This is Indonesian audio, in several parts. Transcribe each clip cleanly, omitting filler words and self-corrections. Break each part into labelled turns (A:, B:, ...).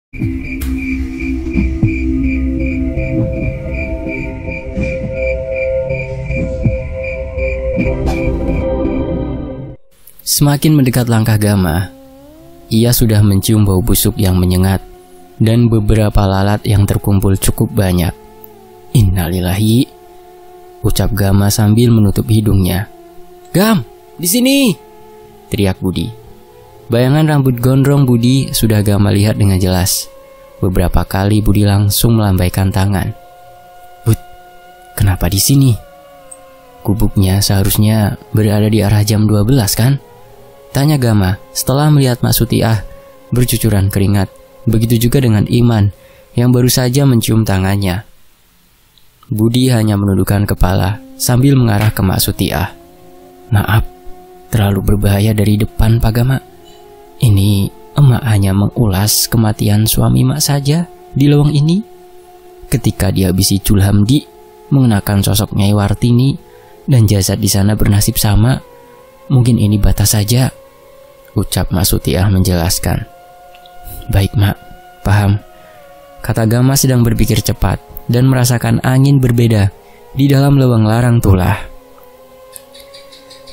A: Semakin mendekat langkah Gama, ia sudah mencium bau busuk yang menyengat dan beberapa lalat yang terkumpul cukup banyak. Innalillahi, ucap Gama sambil menutup hidungnya. "Gam, di sini!" teriak Budi. Bayangan rambut gondrong Budi sudah Gama lihat dengan jelas. Beberapa kali Budi langsung melambaikan tangan. "Bud, kenapa di sini? Gubuknya seharusnya berada di arah jam 12 kan?" tanya Gama setelah melihat Mak Sutiah bercucuran keringat. Begitu juga dengan Iman yang baru saja mencium tangannya. Budi hanya menundukkan kepala sambil mengarah ke Mak Sutiah. "Maaf, terlalu berbahaya dari depan Pak Gama. Ini emak hanya mengulas kematian suami mak saja di lowong ini. Ketika dihabisi Julhamdi mengenakan sosok Nyai Wartini dan jasad di sana bernasib sama, mungkin ini batas saja," ucap Mak Sutiah menjelaskan. "Baik Mak, paham," kata Gama sedang berpikir cepat dan merasakan angin berbeda di dalam leweng larang tulah.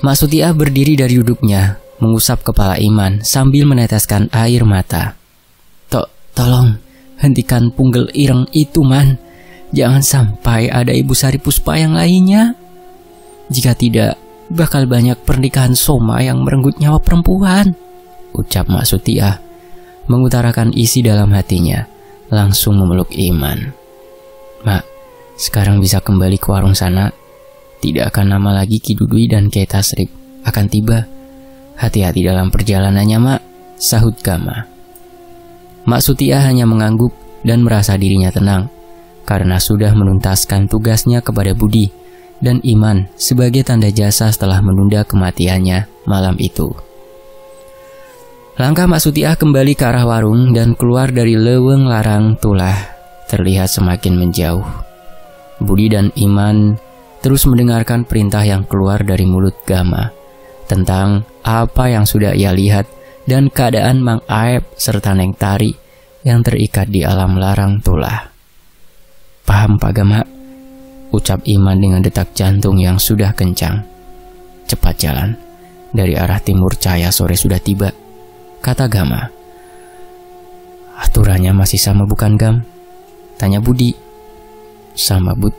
A: Mak Sutiah berdiri dari duduknya, mengusap kepala Iman sambil meneteskan air mata. Tolong hentikan punggel ireng itu, Man. Jangan sampai ada Ibu Sari Puspa yang lainnya. Jika tidak, bakal banyak pernikahan Soma yang merenggut nyawa perempuan," ucap Mak Sutiah, mengutarakan isi dalam hatinya, langsung memeluk Iman. "Mak, sekarang bisa kembali ke warung sana. Tidak akan lama lagi Ki Dudui dan Kiai Tasrif akan tiba. Hati-hati dalam perjalanannya, Mak," sahut Gama. Mak Sutiah hanya mengangguk dan merasa dirinya tenang karena sudah menuntaskan tugasnya kepada Budi dan Iman sebagai tanda jasa setelah menunda kematiannya malam itu. Langkah Mak Sutiah kembali ke arah warung dan keluar dari leweng larang tulah terlihat semakin menjauh. Budi dan Iman terus mendengarkan perintah yang keluar dari mulut Gama tentang apa yang sudah ia lihat dan keadaan Mang Aep serta Neng Tari yang terikat di alam larang tulah. "Paham Pak Gama," ucap Iman dengan detak jantung yang sudah kencang. "Cepat jalan, dari arah timur cahaya sore sudah tiba," kata Gama. "Aturannya masih sama bukan Gam?" tanya Budi. "Sama Bud,"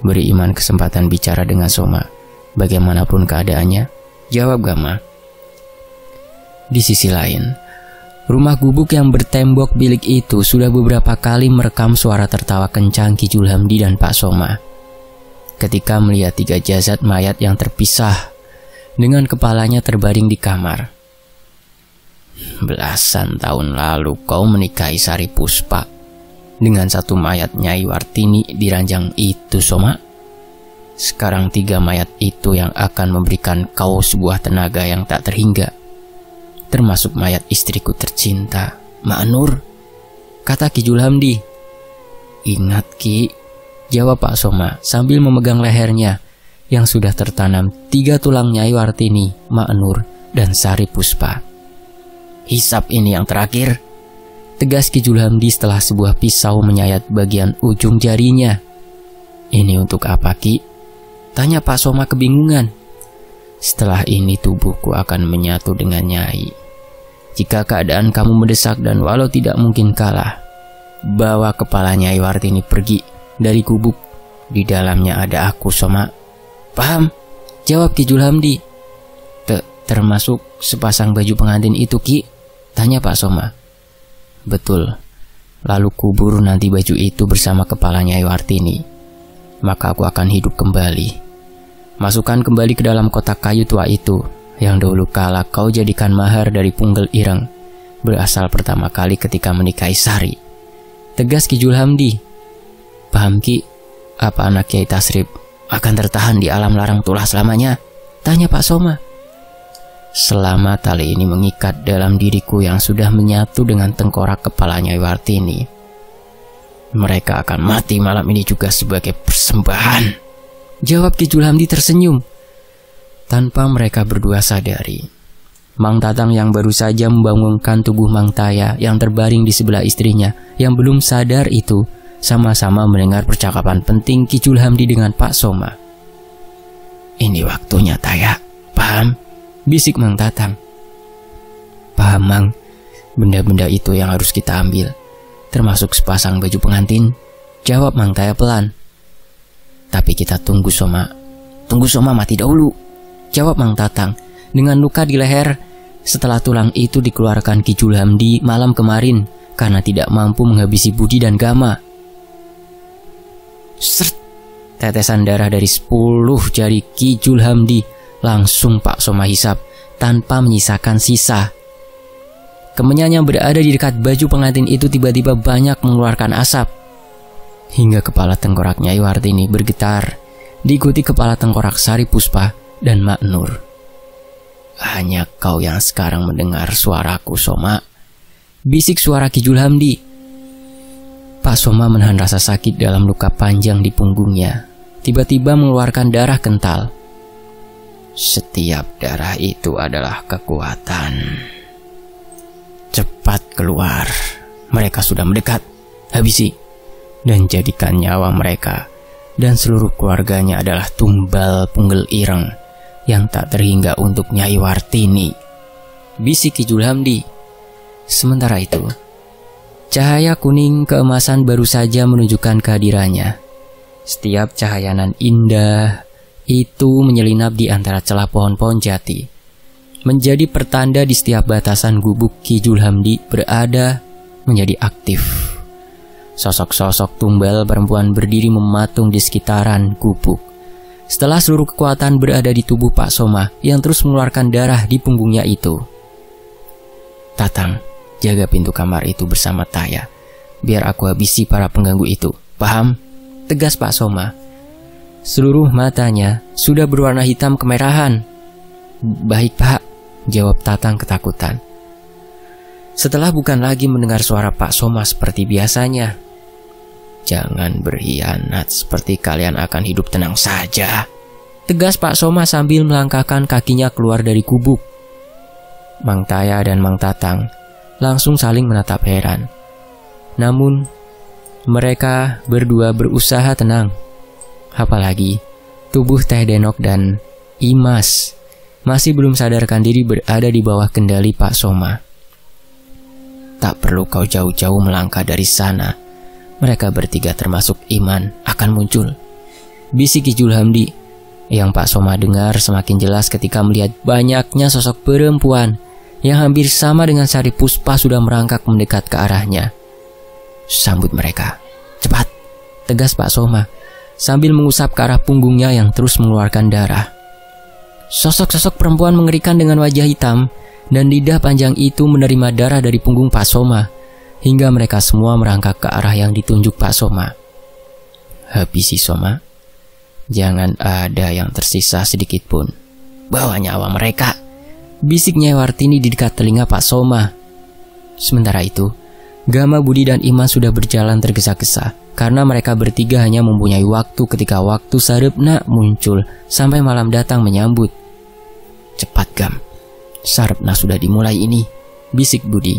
A: beri Iman kesempatan bicara dengan Soma. "Bagaimanapun keadaannya," jawab Gama. Di sisi lain, rumah gubuk yang bertembok bilik itu sudah beberapa kali merekam suara tertawa kencang Ki Julhamdi dan Pak Soma ketika melihat 3 jasad mayat yang terpisah dengan kepalanya terbaring di kamar. "Belasan tahun lalu kau menikahi Sari Puspa dengan satu mayat Nyai Wartini di ranjang itu, Soma. Sekarang 3 mayat itu yang akan memberikan kau sebuah tenaga yang tak terhingga, termasuk mayat istriku tercinta, Mak Nur," kata Ki Julhamdi. "Ingat Ki," jawab Pak Soma sambil memegang lehernya yang sudah tertanam 3 tulang Nyai Wartini, Mak Nur, dan Sari Puspa. "Hisap ini yang terakhir," tegas Ki Julhamdi setelah sebuah pisau menyayat bagian ujung jarinya. "Ini untuk apa Ki?" tanya Pak Soma kebingungan. "Setelah ini tubuhku akan menyatu dengan Nyai. Jika keadaan kamu mendesak dan walau tidak mungkin kalah, bawa kepala Nyai Wartini pergi dari gubuk. Di dalamnya ada aku, Soma." "Paham," jawab Ki Julhamdi. Termasuk sepasang baju pengantin itu Ki?" tanya Pak Soma. "Betul. Lalu kubur nanti baju itu bersama kepala Nyai Wartini. Maka aku akan hidup kembali. Masukkan kembali ke dalam kotak kayu tua itu yang dahulu kala kau jadikan mahar dari punggel ireng, berasal pertama kali ketika menikahi Sari," tegas Ki Julhamdi. "Paham Ki, apa anak Kiai Tasrif akan tertahan di alam larang tulah selamanya?" tanya Pak Soma. "Selama tali ini mengikat dalam diriku yang sudah menyatu dengan tengkorak kepala Nyai Wartini, mereka akan mati malam ini juga sebagai persembahan," jawab Ki Julhamdi tersenyum. Tanpa mereka berdua sadari, Mang Tatang yang baru saja membangunkan tubuh Mang Taya yang terbaring di sebelah istrinya yang belum sadar itu sama-sama mendengar percakapan penting Ki Julhamdi dengan Pak Soma. "Ini waktunya, Taya. Paham?" bisik Mang Tatang. "Paham, Mang. Benda-benda itu yang harus kita ambil, termasuk sepasang baju pengantin," jawab Mang Taya pelan. "Tapi kita tunggu, Soma. Tunggu Soma mati dahulu," jawab Mang Tatang. Dengan luka di leher setelah tulang itu dikeluarkan Ki Julhamdi malam kemarin karena tidak mampu menghabisi Budi dan Gama. Sert! Tetesan darah dari 10 jari Ki Julhamdi langsung Pak Soma hisap tanpa menyisakan sisa. Kemenyan yang berada di dekat baju pengantin itu tiba-tiba banyak mengeluarkan asap hingga kepala tengkorak Nyai Wartini bergetar, diikuti kepala tengkorak Sari Puspa dan Mak Nur. "Hanya kau yang sekarang mendengar suaraku, Soma," bisik suara Ki Julhamdi. Pak Soma menahan rasa sakit dalam luka panjang di punggungnya, tiba-tiba mengeluarkan darah kental. "Setiap darah itu adalah kekuatan. Cepat keluar, mereka sudah mendekat. Habisi dan jadikan nyawa mereka dan seluruh keluarganya adalah tumbal punggel ireng yang tak terhingga untuk Nyai Wartini," bisik Ki Julhamdi. Sementara itu, cahaya kuning keemasan baru saja menunjukkan kehadirannya. Setiap cahaya nan indah itu menyelinap di antara celah pohon-pohon jati, menjadi pertanda di setiap batasan gubuk Ki Julhamdi berada menjadi aktif. Sosok-sosok tumbal perempuan berdiri mematung di sekitaran gubuk. Setelah seluruh kekuatan berada di tubuh Pak Soma yang terus mengeluarkan darah di punggungnya itu. "Tatang, jaga pintu kamar itu bersama Taya, biar aku habisi para pengganggu itu. Paham?" tegas Pak Soma. Seluruh matanya sudah berwarna hitam kemerahan. "Baik, Pak," jawab Tatang ketakutan. Setelah bukan lagi mendengar suara Pak Soma seperti biasanya. "Jangan berkhianat seperti kalian akan hidup tenang saja," tegas Pak Soma sambil melangkahkan kakinya keluar dari gubuk. Mang Taya dan Mang Tatang langsung saling menatap heran. Namun mereka berdua berusaha tenang. Apalagi tubuh Teh Denok dan Imas masih belum sadarkan diri berada di bawah kendali Pak Soma. "Tak perlu kau jauh-jauh melangkah dari sana. Mereka bertiga termasuk Iman akan muncul," bisik Ki Julhamdi. Yang Pak Soma dengar semakin jelas ketika melihat banyaknya sosok perempuan yang hampir sama dengan Sari Puspa sudah merangkak mendekat ke arahnya. "Sambut mereka, cepat," tegas Pak Soma sambil mengusap ke arah punggungnya yang terus mengeluarkan darah. Sosok-sosok perempuan mengerikan dengan wajah hitam dan lidah panjang itu menerima darah dari punggung Pak Soma hingga mereka semua merangkak ke arah yang ditunjuk Pak Soma. "Habisi Soma, jangan ada yang tersisa sedikit pun. Bawa nyawa mereka," bisik Nyai Wartini di dekat telinga Pak Soma. Sementara itu, Gama, Budi, dan Iman sudah berjalan tergesa-gesa karena mereka bertiga hanya mempunyai waktu ketika waktu Sarepna muncul sampai malam datang menyambut. "Cepat, Gam, Sarepna sudah dimulai ini," bisik Budi.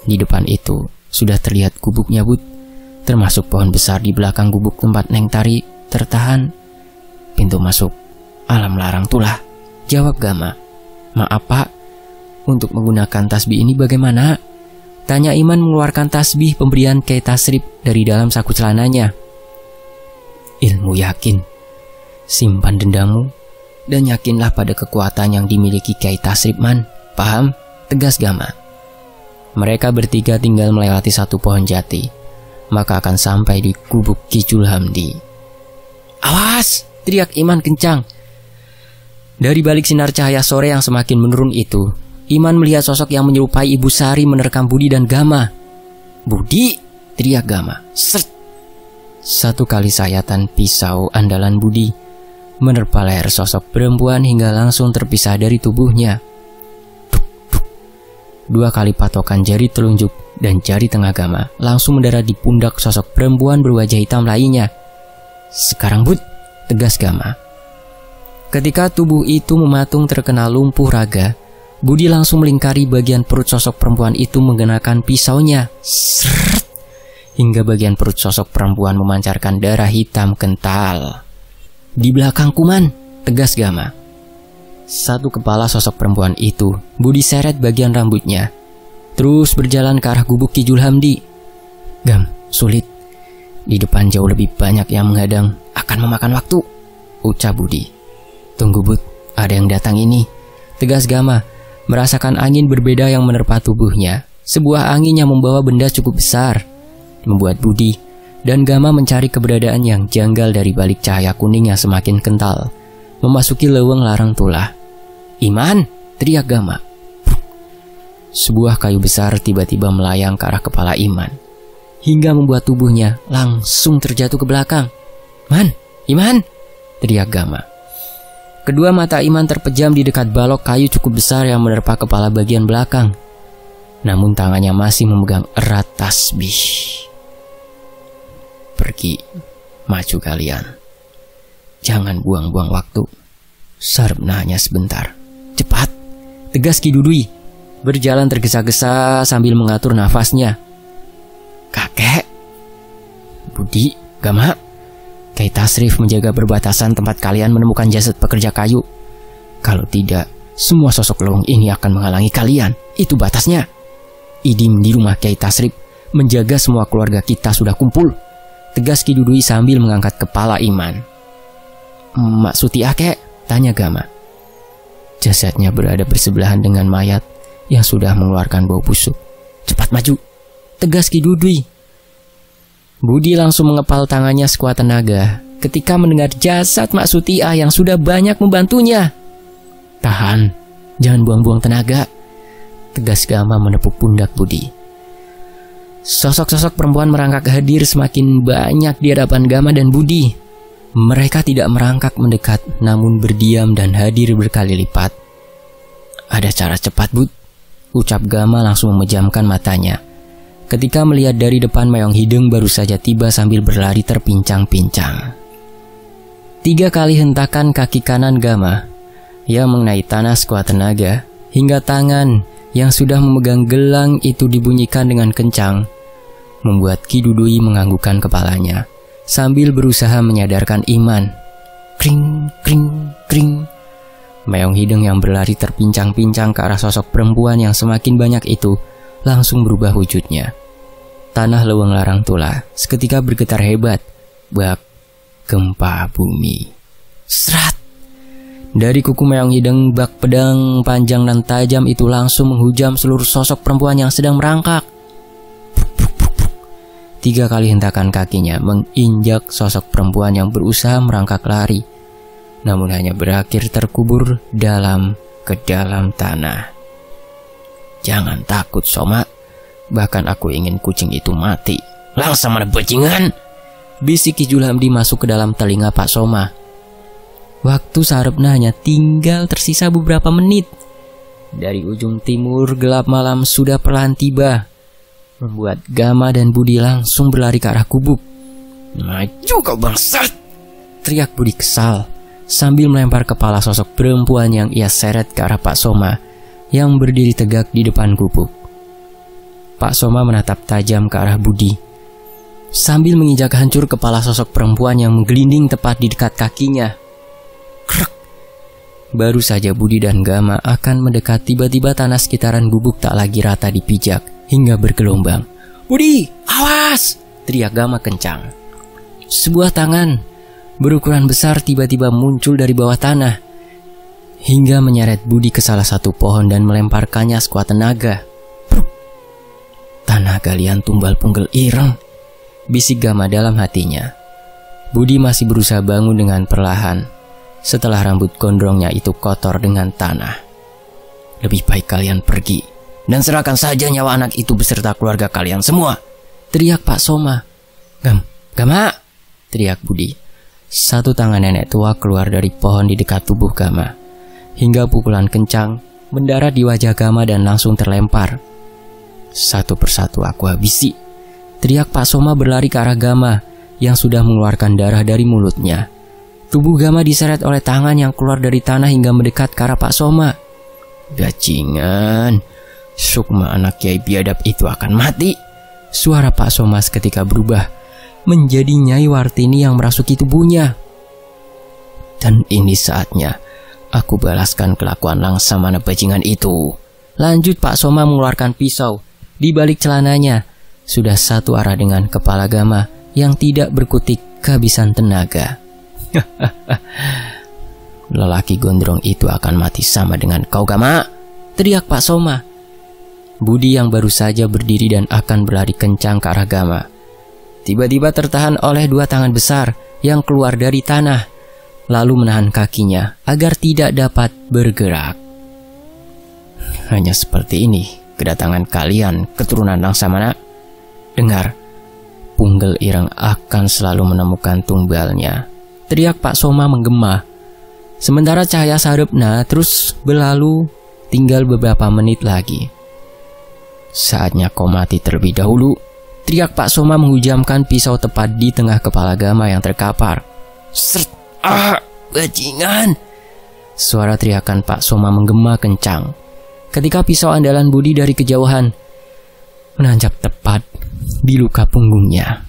A: Di depan itu sudah terlihat gubuknya, Bud, termasuk pohon besar di belakang gubuk tempat Neng Tari tertahan. "Pintu masuk alam larang tulah," jawab Gama. "Maaf, Pak, untuk menggunakan tasbih ini bagaimana?" tanya Iman mengeluarkan tasbih pemberian Kyai Tasrip dari dalam saku celananya. "Ilmu yakin, simpan dendammu, dan yakinlah pada kekuatan yang dimiliki Kyai Tasrip, Man. Paham?" tegas Gama. Mereka bertiga tinggal melewati satu pohon jati, maka akan sampai di gubuk Ki Julhamdi. "Awas!" teriak Iman kencang. Dari balik sinar cahaya sore yang semakin menurun itu, Iman melihat sosok yang menyerupai Ibu Sari menerkam Budi dan Gama. "Budi!" teriak Gama. Sert! Satu kali sayatan pisau andalan Budi menerpa leher sosok perempuan hingga langsung terpisah dari tubuhnya. 2 kali patokan jari telunjuk dan jari tengah Gama langsung mendarat di pundak sosok perempuan berwajah hitam lainnya. "Sekarang, Bud," tegas Gama. Ketika tubuh itu mematung terkena lumpuh raga, Budi langsung melingkari bagian perut sosok perempuan itu menggunakan pisaunya. Seret, hingga bagian perut sosok perempuan memancarkan darah hitam kental. Di belakangku, Man, tegas Gama. Satu kepala sosok perempuan itu, Budi seret bagian rambutnya, terus berjalan ke arah gubuk Ki Julhamdi. Gam, sulit. Di depan jauh lebih banyak yang menghadang, akan memakan waktu, ucap Budi. Tunggu Bud, ada yang datang ini, tegas Gama. Merasakan angin berbeda yang menerpa tubuhnya. Sebuah angin yang membawa benda cukup besar, membuat Budi dan Gama mencari keberadaan yang janggal dari balik cahaya kuning yang semakin kental, memasuki leweng larang tulah. Iman, teriak Gama. Sebuah kayu besar tiba-tiba melayang ke arah kepala Iman, hingga membuat tubuhnya langsung terjatuh ke belakang. Man, Iman, teriak Gama. Kedua mata Iman terpejam di dekat balok kayu cukup besar yang menerpa kepala bagian belakang. Namun tangannya masih memegang erat tasbih. Pergi, maju kalian. Jangan buang-buang waktu. Sarepna hanya sebentar. Cepat, tegas Ki Dudui. Berjalan tergesa-gesa sambil mengatur nafasnya. Kakek, Budi, Gama, Kyai Tasrif menjaga perbatasan tempat kalian menemukan jasad pekerja kayu. Kalau tidak, semua sosok leweng ini akan menghalangi kalian. Itu batasnya. Idim di rumah Kyai Tasrif menjaga semua keluarga kita sudah kumpul, tegas Ki Dudui sambil mengangkat kepala Iman. Maksudnya kek? Tanya Gama. Jasadnya berada bersebelahan dengan mayat yang sudah mengeluarkan bau busuk. Cepat maju, tegas Ki Dudui. Budi langsung mengepal tangannya sekuat tenaga ketika mendengar jasad Mak Sutiah yang sudah banyak membantunya. Tahan, jangan buang-buang tenaga, tegas Gama menepuk pundak Budi. Sosok-sosok perempuan merangkak hadir semakin banyak di hadapan Gama dan Budi. Mereka tidak merangkak mendekat, namun berdiam dan hadir berkali lipat. Ada cara cepat, Bud, ucap Gama langsung memejamkan matanya ketika melihat dari depan Mayong Hideng baru saja tiba sambil berlari terpincang-pincang. 3 kali hentakan kaki kanan Gama yang mengenai tanah sekuat tenaga, hingga tangan yang sudah memegang gelang itu dibunyikan dengan kencang, membuat Ki Dudui menganggukkan kepalanya sambil berusaha menyadarkan Iman. Kring, kring, kring. Mayong Hideng yang berlari terpincang-pincang ke arah sosok perempuan yang semakin banyak itu langsung berubah wujudnya. Tanah leweng larang tulah seketika bergetar hebat, bak gempa bumi. Serat! Dari kuku Mayong Hideng, bak pedang panjang dan tajam itu langsung menghujam seluruh sosok perempuan yang sedang merangkak. 3 kali hentakan kakinya menginjak sosok perempuan yang berusaha merangkak lari, namun hanya berakhir terkubur ke dalam tanah. Jangan takut, Soma. Bahkan aku ingin kucing itu mati. Langsung mana bajingan? Bisik Ki Julhamdi masuk ke dalam telinga Pak Soma. Waktu sarepna hanya tinggal tersisa beberapa menit. Dari ujung timur gelap malam sudah perlahan tiba, membuat Gama dan Budi langsung berlari ke arah gubuk. Maju kau bangsat! Teriak Budi kesal sambil melempar kepala sosok perempuan yang ia seret ke arah Pak Soma yang berdiri tegak di depan gubuk. Pak Soma menatap tajam ke arah Budi sambil menginjak hancur kepala sosok perempuan yang menggelinding tepat di dekat kakinya. Krek. Baru saja Budi dan Gama akan mendekat, tiba-tiba tanah sekitaran gubuk tak lagi rata dipijak hingga bergelombang. Budi, awas! Teriak Gama kencang. Sebuah tangan berukuran besar tiba-tiba muncul dari bawah tanah hingga menyeret Budi ke salah satu pohon dan melemparkannya sekuat tenaga. Tanah galian tumbal punggel ireng, bisik Gama dalam hatinya. Budi masih berusaha bangun dengan perlahan setelah rambut gondrongnya itu kotor dengan tanah. Lebih baik kalian pergi dan serahkan saja nyawa anak itu beserta keluarga kalian semua, teriak Pak Soma. Gama, teriak Budi. Satu tangan nenek tua keluar dari pohon di dekat tubuh Gama, hingga pukulan kencang mendarat di wajah Gama dan langsung terlempar. Satu persatu aku habisi, teriak Pak Soma berlari ke arah Gama yang sudah mengeluarkan darah dari mulutnya. Tubuh Gama diseret oleh tangan yang keluar dari tanah hingga mendekat ke arah Pak Soma. Bajingan, Sukma anak Kiai biadab itu akan mati. Suara Pak Somad ketika berubah menjadi Nyai Wartini yang merasuki tubuhnya. Dan ini saatnya aku balaskan kelakuan Langsamana bajingan itu. Lanjut Pak Somad mengeluarkan pisau di balik celananya. Sudah satu arah dengan kepala Gama yang tidak berkutik kehabisan tenaga. Lelaki gondrong itu akan mati sama dengan kau, Gama, teriak Pak Somad. Budi yang baru saja berdiri dan akan berlari kencang ke arah Gama tiba-tiba tertahan oleh dua tangan besar yang keluar dari tanah, lalu menahan kakinya agar tidak dapat bergerak. Hanya seperti ini kedatangan kalian, keturunan Langsamana. Dengar, Punggel Ireng akan selalu menemukan tumbalnya, teriak Pak Somad menggema. Sementara cahaya sarepna terus berlalu, tinggal beberapa menit lagi. Saatnya kau mati terlebih dahulu, teriak Pak Somad menghujamkan pisau tepat di tengah kepala Gama yang terkapar. Sert! Ah, bajingan! Suara teriakan Pak Somad menggema kencang ketika pisau andalan Budi dari kejauhan menancap tepat di luka punggungnya.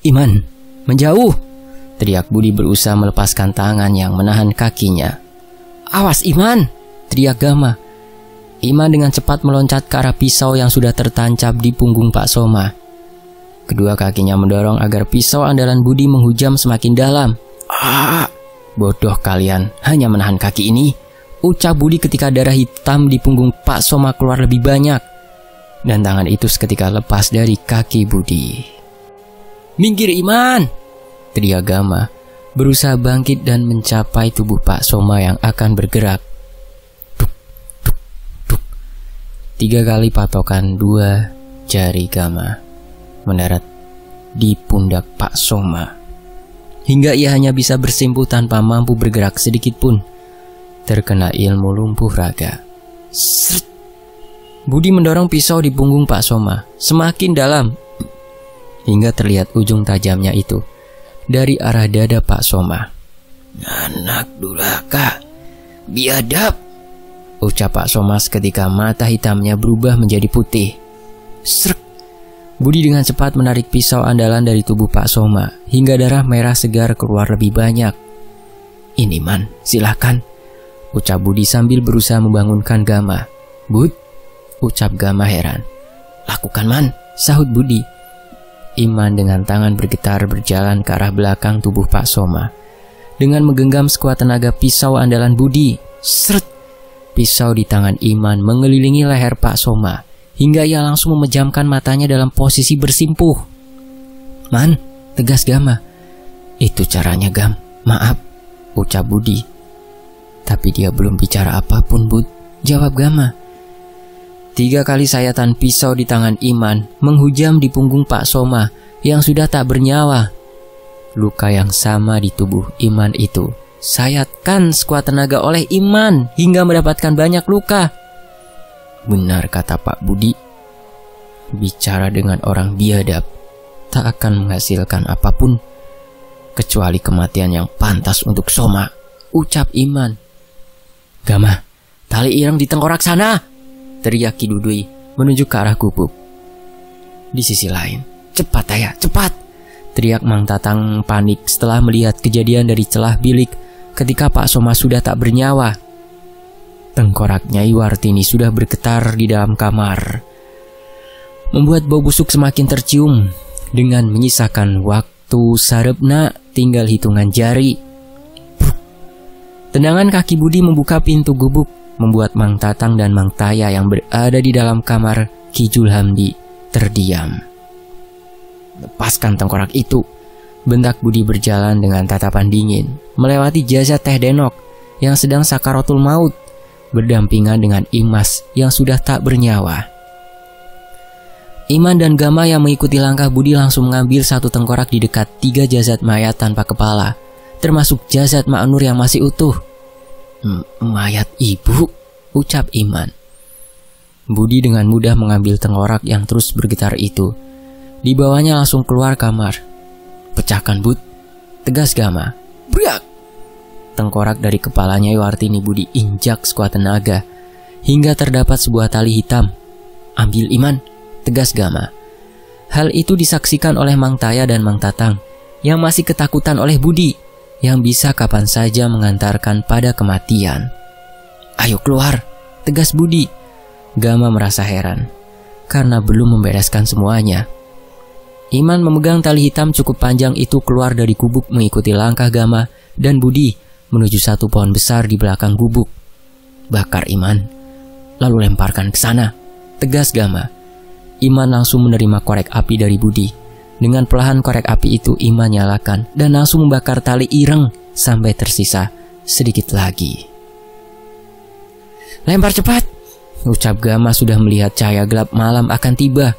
A: Iman, menjauh! Teriak Budi berusaha melepaskan tangan yang menahan kakinya. Awas Iman! Teriak Gama. Iman dengan cepat meloncat ke arah pisau yang sudah tertancap di punggung Pak Somad. Kedua kakinya mendorong agar pisau andalan Budi menghujam semakin dalam. Ah, bodoh kalian, hanya menahan kaki ini, ucap Budi ketika darah hitam di punggung Pak Somad keluar lebih banyak. Dan tangan itu seketika lepas dari kaki Budi. Minggir Iman! Teriak Gama, berusaha bangkit dan mencapai tubuh Pak Somad yang akan bergerak. Duk, duk, duk. 3 kali patokan 2 jari Gama mendarat di pundak Pak Somad, hingga ia hanya bisa bersimpuh tanpa mampu bergerak sedikit pun, terkena ilmu lumpuh raga. Sert! Budi mendorong pisau di punggung Pak Somad semakin dalam, hingga terlihat ujung tajamnya itu dari arah dada Pak Somad. Anak durhaka, biadab, ucap Pak Somad ketika mata hitamnya berubah menjadi putih. Srek! Budi dengan cepat menarik pisau andalan dari tubuh Pak Somad hingga darah merah segar keluar lebih banyak. Ini Man, silahkan, ucap Budi sambil berusaha membangunkan Gama. Bud, ucap Gama heran. Lakukan Man, sahut Budi. Iman dengan tangan bergetar berjalan ke arah belakang tubuh Pak Somad dengan menggenggam sekuat tenaga pisau andalan Budi. Seret! Pisau di tangan Iman mengelilingi leher Pak Somad hingga ia langsung memejamkan matanya dalam posisi bersimpuh. Man, tegas Gama. Itu caranya Gam, maaf, ucap Budi. Tapi dia belum bicara apapun Bud, jawab Gama. 3 kali sayatan pisau di tangan Iman menghujam di punggung Pak Somad yang sudah tak bernyawa. Luka yang sama di tubuh Iman itu sayatkan sekuat tenaga oleh Iman hingga mendapatkan banyak luka. Benar kata Pak Budi, bicara dengan orang biadab tak akan menghasilkan apapun kecuali kematian yang pantas untuk Somad, ucap Iman. Gama, tali ireng di tengkorak sana, teriak Ki Dudui menunjuk ke arah gubuk. Di sisi lain, cepat Ayah, cepat, teriak Mang Tatang panik setelah melihat kejadian dari celah bilik ketika Pak Somad sudah tak bernyawa. Tengkorak Nyai Wartini sudah bergetar di dalam kamar, membuat bau busuk semakin tercium. Dengan menyisakan waktu sarepna tinggal hitungan jari. Tendangan kaki Budi membuka pintu gubuk, membuat Mang Tatang dan Mang Taya yang berada di dalam kamar Ki Julhamdi terdiam. Lepaskan tengkorak itu, bentak Budi berjalan dengan tatapan dingin, melewati jasad Teh Denok yang sedang sakaratul maut, berdampingan dengan Imas yang sudah tak bernyawa. Iman dan Gama yang mengikuti langkah Budi langsung mengambil satu tengkorak di dekat 3 jasad mayat tanpa kepala, termasuk jasad Mak Nur yang masih utuh. Mayat ibu, ucap Iman. Budi dengan mudah mengambil tengkorak yang terus bergetar itu. Dibawanya langsung keluar kamar. Pecahkan Bud, tegas Gama. Brak! Tengkorak dari kepalanya Wartini Budi injak sekuat tenaga hingga terdapat sebuah tali hitam. "Ambil Iman," tegas Gama. Hal itu disaksikan oleh Mang Taya dan Mang Tatang yang masih ketakutan oleh Budi yang bisa kapan saja mengantarkan pada kematian. "Ayo keluar," tegas Budi. Gama merasa heran karena belum membereskan semuanya. Iman memegang tali hitam cukup panjang itu keluar dari gubuk mengikuti langkah Gama dan Budi menuju satu pohon besar di belakang gubuk. "Bakar Iman, lalu lemparkan ke sana," tegas Gama. Iman langsung menerima korek api dari Budi. Dengan perlahan korek api itu Iman nyalakan dan langsung membakar tali ireng sampai tersisa sedikit lagi. "Lempar cepat," ucap Gama sudah melihat cahaya gelap malam akan tiba.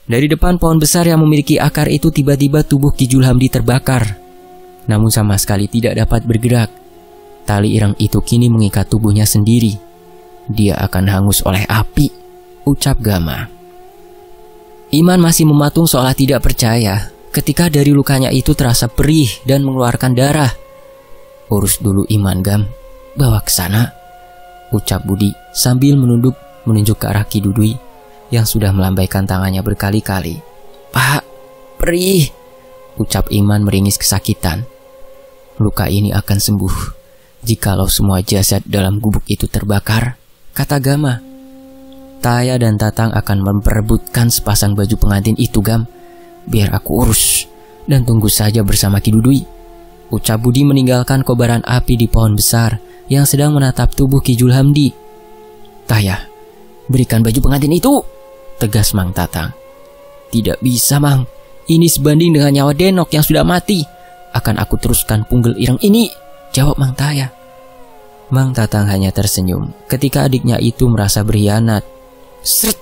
A: Dari depan pohon besar yang memiliki akar itu tiba-tiba tubuh Ki Julhamdi terbakar. Namun sama sekali tidak dapat bergerak. Tali ireng itu kini mengikat tubuhnya sendiri. "Dia akan hangus oleh api," ucap Gama. Iman masih mematung seolah tidak percaya ketika dari lukanya itu terasa perih dan mengeluarkan darah. "Urus dulu Iman, Gam. Bawa ke sana," ucap Budi sambil menunjuk ke arah Ki Dudui yang sudah melambaikan tangannya berkali-kali. "Pak, perih," ucap Iman meringis kesakitan. "Luka ini akan sembuh jikalau semua jasad dalam gubuk itu terbakar," kata Gama. "Taya dan Tatang akan memperebutkan sepasang baju pengantin itu, Gam. Biar aku urus dan tunggu saja bersama Ki Dudui," ucap Budi meninggalkan kobaran api di pohon besar yang sedang menatap tubuh Ki Julhamdi. "Taya, berikan baju pengantin itu," tegas Mang Tatang. "Tidak bisa, Mang. Ini sebanding dengan nyawa Denok yang sudah mati. Akan aku teruskan punggel ireng ini," jawab Mang Taya. Mang Tatang hanya tersenyum ketika adiknya itu merasa berkhianat. Sret!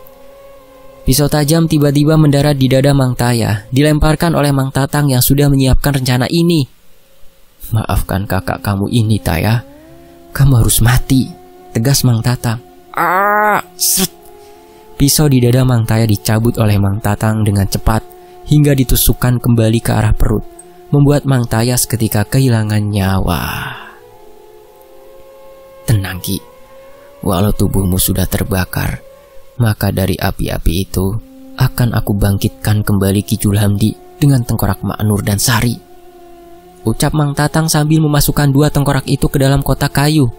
A: Pisau tajam tiba-tiba mendarat di dada Mang Taya, dilemparkan oleh Mang Tatang yang sudah menyiapkan rencana ini. "Maafkan kakak kamu ini, Taya. Kamu harus mati," tegas Mang Tatang. Sret! Pisau di dada Mang Taya dicabut oleh Mang Tatang dengan cepat hingga ditusukkan kembali ke arah perut, membuat Mang Taya seketika kehilangan nyawa. "Tenang, Ki. Walau tubuhmu sudah terbakar, maka dari api-api itu akan aku bangkitkan kembali Ki Julhamdi dengan tengkorak Maknur dan Sari," ucap Mang Tatang sambil memasukkan dua tengkorak itu ke dalam kotak kayu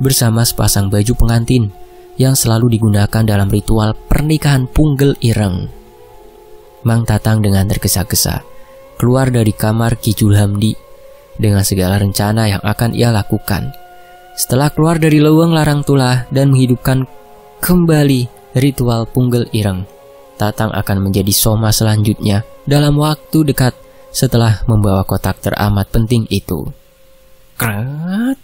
A: bersama sepasang baju pengantin yang selalu digunakan dalam ritual pernikahan punggel ireng. Mang Tatang dengan tergesa-gesa keluar dari kamar Ki Julhamdi dengan segala rencana yang akan ia lakukan. Setelah keluar dari leuweung larang tulah dan menghidupkan kembali ritual punggel ireng, Tatang akan menjadi soma selanjutnya dalam waktu dekat setelah membawa kotak teramat penting itu. Krat!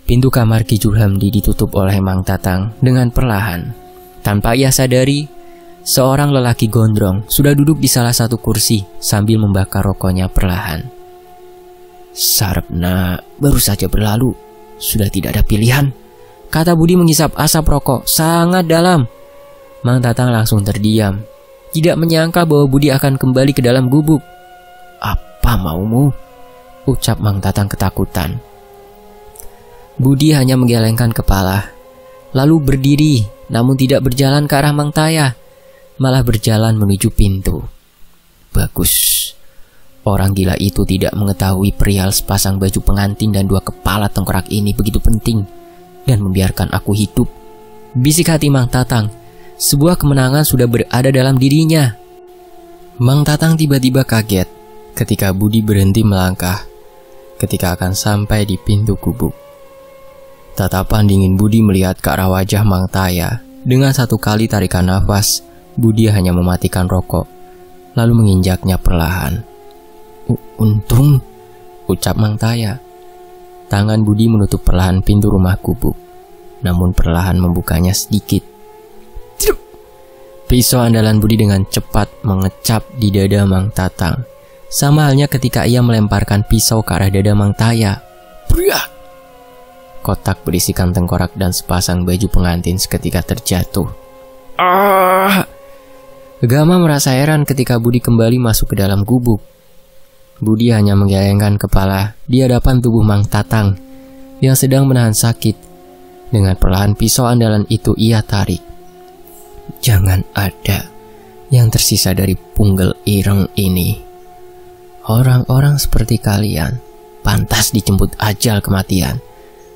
A: Pintu kamar Ki Julhamdi ditutup oleh Mang Tatang dengan perlahan. Tanpa ia sadari, seorang lelaki gondrong sudah duduk di salah satu kursi sambil membakar rokoknya perlahan. "Sarepna baru saja berlalu, sudah tidak ada pilihan," kata Budi menghisap asap rokok sangat dalam. Mang Tatang langsung terdiam, tidak menyangka bahwa Budi akan kembali ke dalam gubuk. "Apa maumu?" ucap Mang Tatang ketakutan. Budi hanya menggelengkan kepala, lalu berdiri, namun tidak berjalan ke arah Mang Taya, malah berjalan menuju pintu. Bagus, orang gila itu tidak mengetahui perihal sepasang baju pengantin dan dua kepala tengkorak ini begitu penting dan membiarkan aku hidup, bisik hati Mang Tatang. Sebuah kemenangan sudah berada dalam dirinya. Mang Tatang tiba-tiba kaget ketika Budi berhenti melangkah ketika akan sampai di pintu gubuk. Tatapan dingin Budi melihat ke arah wajah Mang Taya. Dengan satu kali tarikan nafas, Budi hanya mematikan rokok, lalu menginjaknya perlahan. Untung, ucap Mang Taya. Tangan Budi menutup perlahan pintu rumah gubuk, namun perlahan membukanya sedikit. Pisau andalan Budi dengan cepat mengecap di dada Mang Tatang. Sama halnya ketika ia melemparkan pisau ke arah dada Mang Taya. Priak! Kotak berisikan tengkorak dan sepasang baju pengantin seketika terjatuh. Gama merasa heran ketika Budi kembali masuk ke dalam gubuk. Budi hanya menggelengkan kepala di hadapan tubuh Mang Tatang yang sedang menahan sakit. Dengan perlahan pisau andalan itu ia tarik. Jangan ada yang tersisa dari Punggel Ireng ini. Orang-orang seperti kalian pantas dijemput ajal kematian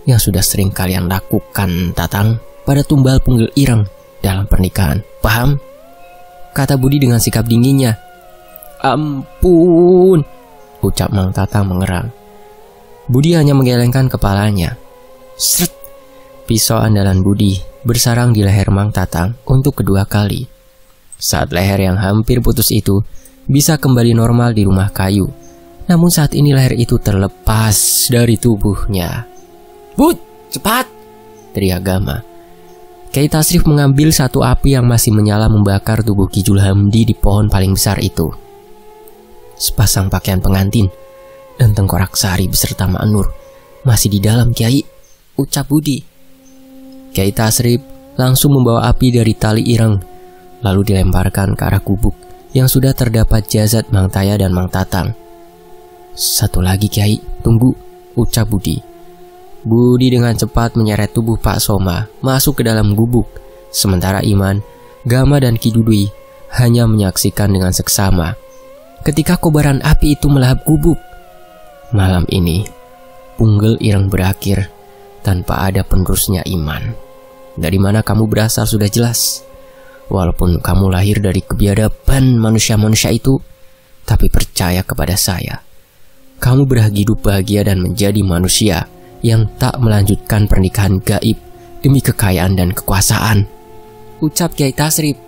A: yang sudah sering kalian lakukan, Tatang, pada tumbal Punggel Ireng dalam pernikahan. Paham? Kata Budi dengan sikap dinginnya. Ampun, ucap Mang Tatang mengerang. Budi hanya menggelengkan kepalanya. Sret, pisau andalan Budi bersarang di leher Mang Tatang untuk kedua kali. Saat leher yang hampir putus itu bisa kembali normal di rumah kayu, namun saat ini leher itu terlepas dari tubuhnya. Bud, cepat! teriak Gama. Kyai Tasrif mengambil satu api yang masih menyala membakar tubuh Ki Julhamdi di pohon paling besar itu. Sepasang pakaian pengantin dan tengkorak sari beserta Mak Nur masih di dalam, Kiai, ucap Budi. Kyai Tasrif langsung membawa api dari tali ireng, lalu dilemparkan ke arah gubuk yang sudah terdapat jasad Mang Taya dan Mang Tatang. Satu lagi, Kiai, tunggu, ucap Budi. Budi dengan cepat menyeret tubuh Pak Soma masuk ke dalam gubuk, sementara Iman, Gama dan Ki Dudui hanya menyaksikan dengan seksama ketika kobaran api itu melahap gubuk. Malam ini, Punggel Ireng berakhir tanpa ada penerusnya, Iman. Dari mana kamu berasal sudah jelas. Walaupun kamu lahir dari kebiadaban manusia-manusia itu, tapi percaya kepada saya, kamu berhak hidup bahagia dan menjadi manusia yang tak melanjutkan pernikahan gaib demi kekayaan dan kekuasaan, ucap Kyai Tasrif.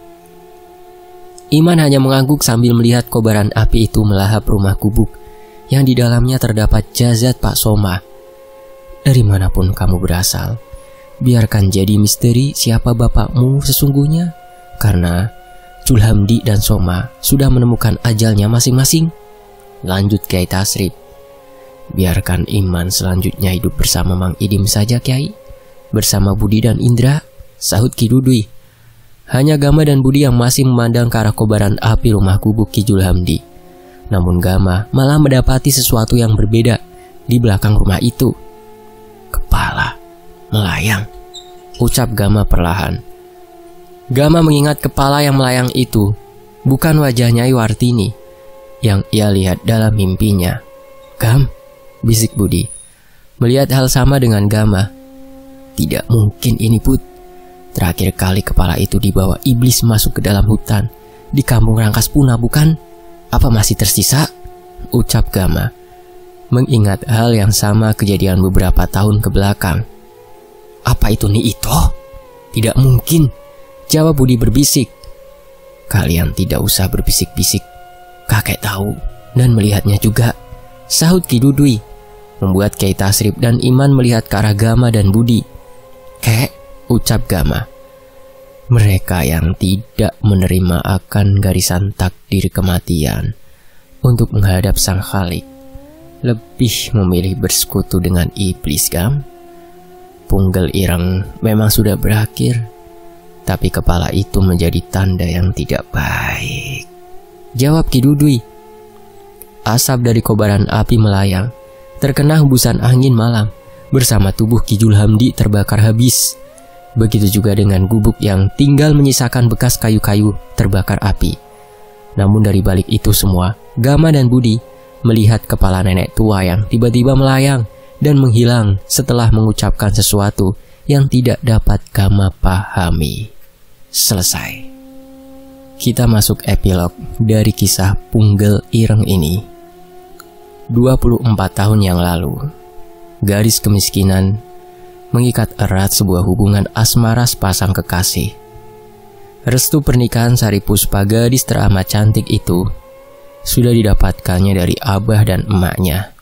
A: Iman hanya mengangguk sambil melihat kobaran api itu melahap rumah gubuk yang di dalamnya terdapat jasad Pak Soma. Dari manapun kamu berasal, biarkan jadi misteri siapa bapakmu sesungguhnya, karena Julhamdi dan Soma sudah menemukan ajalnya masing-masing, lanjut Kyai Tasrif. Biarkan Iman selanjutnya hidup bersama Mang Idim saja, Kyai, bersama Budi dan Indra, sahut Ki Dudui. Hanya Gama dan Budi yang masih memandang ke arah kobaran api rumah gubuk Ki Julhamdi. Namun Gama malah mendapati sesuatu yang berbeda di belakang rumah itu. Kepala melayang, ucap Gama perlahan. Gama mengingat kepala yang melayang itu bukan wajah Nyai Wartini yang ia lihat dalam mimpinya. Gam, bisik Budi, melihat hal sama dengan Gama. Tidak mungkin ini, Put. Terakhir kali kepala itu dibawa iblis masuk ke dalam hutan di kampung Rangkaspuna, bukan? Apa masih tersisa? Ucap Gama, mengingat hal yang sama kejadian beberapa tahun ke belakang. Apa itu Nyi Ito? Tidak mungkin, jawab Budi berbisik. Kalian tidak usah berbisik-bisik. Kakek tahu dan melihatnya juga, sahut Ki Dudui, membuat Kyai Tasrif dan Iman melihat ke arah Gama dan Budi. Kek, ucap Gama, mereka yang tidak menerima akan garisan takdir kematian untuk menghadap Sang Khalik lebih memilih bersekutu dengan iblis, Gam. Punggel Ireng memang sudah berakhir, tapi kepala itu menjadi tanda yang tidak baik, jawab Ki Dudui. Asap dari kobaran api melayang, terkena hembusan angin malam, bersama tubuh Ki Julhamdi terbakar habis. Begitu juga dengan gubuk yang tinggal menyisakan bekas kayu-kayu terbakar api. Namun dari balik itu semua, Gama dan Budi melihat kepala nenek tua yang tiba-tiba melayang dan menghilang setelah mengucapkan sesuatu yang tidak dapat Gama pahami. Selesai. Kita masuk epilog dari kisah Punggel Ireng ini. 24 tahun yang lalu, garis kemiskinan mengikat erat sebuah hubungan asmara sepasang kekasih. Restu pernikahan Sari Puspa, gadis teramat cantik itu, sudah didapatkannya dari abah dan emaknya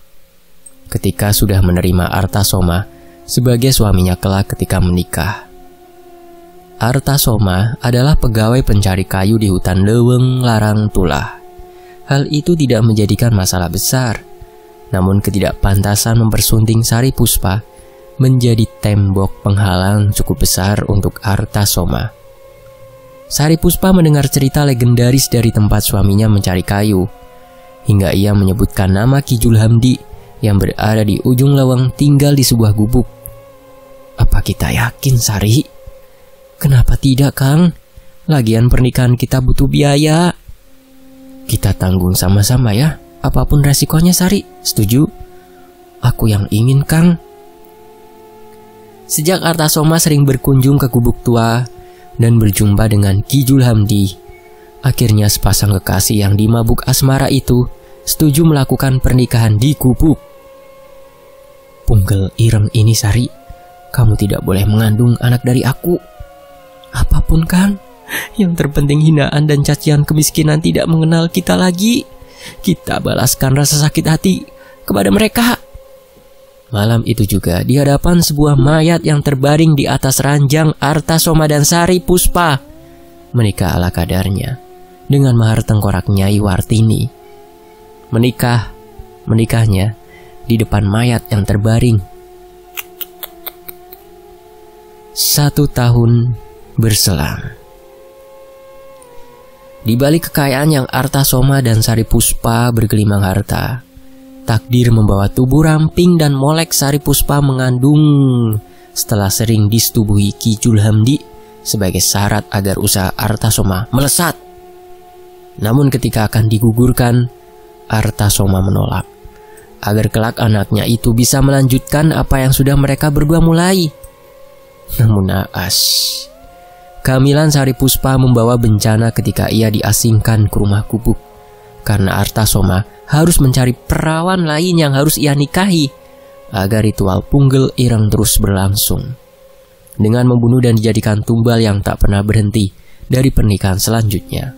A: ketika sudah menerima Artasoma sebagai suaminya kelak ketika menikah. Artasoma adalah pegawai pencari kayu di hutan Leweng Larang Tulah. Hal itu tidak menjadikan masalah besar, namun ketidakpantasan mempersunting Sari Puspa menjadi tembok penghalang cukup besar untuk Artasoma. Sari Puspa mendengar cerita legendaris dari tempat suaminya mencari kayu, hingga ia menyebutkan nama Ki Julhamdi yang berada di ujung lawang tinggal di sebuah gubuk. Apa kita yakin, Sari? Kenapa tidak, Kang? Lagian pernikahan kita butuh biaya. Kita tanggung sama-sama ya, apapun resikonya, Sari. Setuju? Aku yang ingin, Kang. Sejak Artasoma sering berkunjung ke gubuk tua dan berjumpa dengan Ki Julhamdi, akhirnya sepasang kekasih yang dimabuk asmara itu setuju melakukan pernikahan di gubuk. Punggel ireng ini, Sari, kamu tidak boleh mengandung anak dari aku. Apapun, Kang, yang terpenting hinaan dan cacian kemiskinan tidak mengenal kita lagi. Kita balaskan rasa sakit hati kepada mereka. Malam itu juga di hadapan sebuah mayat yang terbaring di atas ranjang, Artasoma dan Sari Puspa menikah ala kadarnya dengan mahar tengkorak Nyai Wartini. Menikahnya di depan mayat yang terbaring. 1 tahun berselang. Di balik kekayaan yang Artasoma dan Sari Puspa bergelimang harta, takdir membawa tubuh ramping dan molek Sari Puspa mengandung setelah sering disetubuhi Ki Julhamdi sebagai syarat agar usaha Artasoma melesat. Namun ketika akan digugurkan, Artasoma menolak agar kelak anaknya itu bisa melanjutkan apa yang sudah mereka berdua mulai. Namun naas, kehamilan Sari Puspa membawa bencana ketika ia diasingkan ke rumah gubuk karena Artasoma harus mencari perawan lain yang harus ia nikahi agar ritual punggel ireng terus berlangsung. Dengan membunuh dan dijadikan tumbal yang tak pernah berhenti dari pernikahan selanjutnya,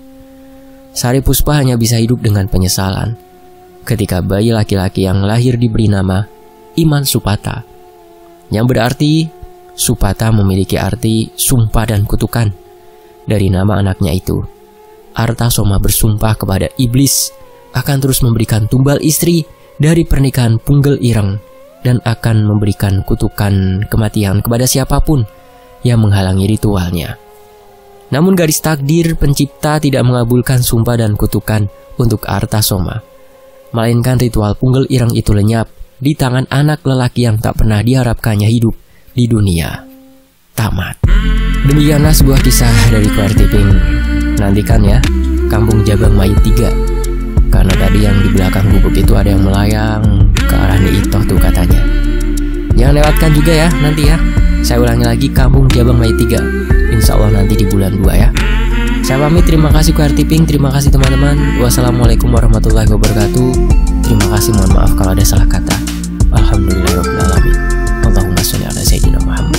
A: Sari Puspa hanya bisa hidup dengan penyesalan ketika bayi laki-laki yang lahir diberi nama Iman Supata, yang berarti Supata memiliki arti sumpah dan kutukan. Dari nama anaknya itu, Artasoma bersumpah kepada iblis akan terus memberikan tumbal istri dari pernikahan punggel ireng dan akan memberikan kutukan kematian kepada siapapun yang menghalangi ritualnya. Namun garis takdir pencipta tidak mengabulkan sumpah dan kutukan untuk Artasoma, melainkan ritual punggel ireng itu lenyap di tangan anak lelaki yang tak pernah diharapkannya hidup di dunia. Tamat. Demikianlah sebuah kisah dari QRT Pink. Nantikan ya Kampung Jabang Mayit 3, karena tadi yang di belakang gubuk itu ada yang melayang ke arah Niitoh tuh katanya. Jangan lewatkan juga ya nanti ya. Saya ulangi lagi, Kampung Jabang Mayit 3, insya Allah nanti di bulan 2 ya. Saya pamit, terima kasih QRT Pink, terima kasih teman-teman. Wassalamualaikum warahmatullahi wabarakatuh. Terima kasih, mohon maaf kalau ada salah kata. Alhamdulillahirrahmanirrahim. Allahumma sholli ala sayyidina Muhammad.